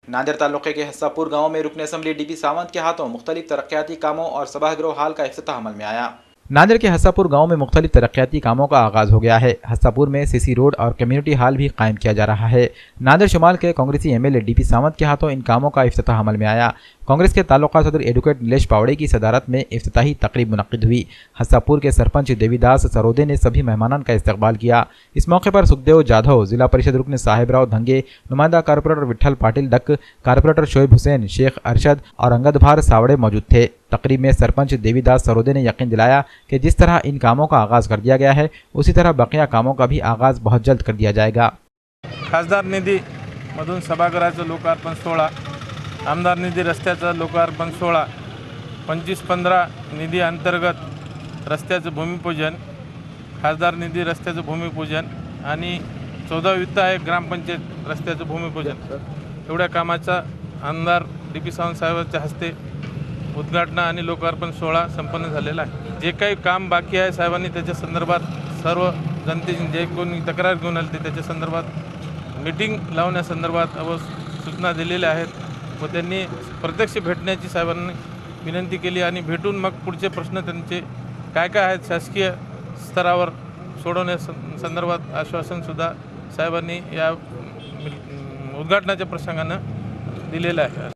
नांदेड़ तालुके के हस्सापुर गांव में रुकन असम्बली डीपी सावंत के हाथों मुख्तलिफ तरक्याती कामों और सभागृह हाल का इफ्तिताह अमल में आया। नांदेड़ के हस्सापुर गांव में मुख्तलिफ तरक्याती कामों का आगाज हो गया है। हस्सापुर में सीसी रोड और कम्युनिटी हॉल भी कायम किया जा रहा है। नांदेड़ शुमाल के कांग्रेसी एमएलए डीपी सावंत के हाथों इन कामों का इफ्तिताह अमल में आया। कांग्रेस के तालुका सदर एडवोकेट नीलेश पावड़े की सदारत में इफ्तिताही तकरीब मुनक्किद हुई। हस्सापुर के सरपंच देवीदास सरोदे ने सभी मेहमानों का इस्तकबाल किया। इस मौके पर सुखदेव जाधव, जिला परिषद रुकन साहिबराव धंगे, नुमाइंदा कारपोरेटर विठल पाटिल डक, कारपोरेटर शोएब हुसैन, शेख अरशद और अंगदभार सावड़े मौजूद थे। तकरीब में सरपंच देवीदास सरोदे ने यकीन दिलाया कि जिस तरह इन कामों का आगाज कर दिया गया है उसी तरह बकिया कामों का भी आगाज बहुत जल्द कर दिया जाएगा। खासदार निधी मधून सभागृहाचं लोकार्पण सोहळा, आमदार निधी रस्त्याचा लोकार्पण सोहळा, 25-15 निधी अंतर्गत रस्त्याचं भूमिपूजन, खासदार निधी रस्त्याचं भूमिपूजन आणि 14 वित्त आयोग ग्रामपंचायत रस्त्याचं भूमिपूजन एवढ्या कामाचा आमदार डीपी सावंत साहेबांच्या हस्ते उद्घाटन आणि लोकार्पण सोहळा संपन्न झालेला आहे। जे काही काम बाकी आहे साहेबांनी त्याच्या संदर्भात सर्व जनतेची जे कोणी तक्रार घेऊन आले ते त्याच्या संदर्भात मीटिंग लावण्यासंदर्भात सूचना दिलेल्या आहेत व त्यांनी प्रत्यक्ष भेटण्याची साहेबांनी विनंती केली आणि भेटून मग पुढचे प्रश्न त्यांचे काय काय आहेत शासकीय स्तरावर सोडवण्यासंदर्भात आश्वासनसुद्धा साहेबांनी या उद्घाटनाच्या प्रसंगानं दिलेलं आहे।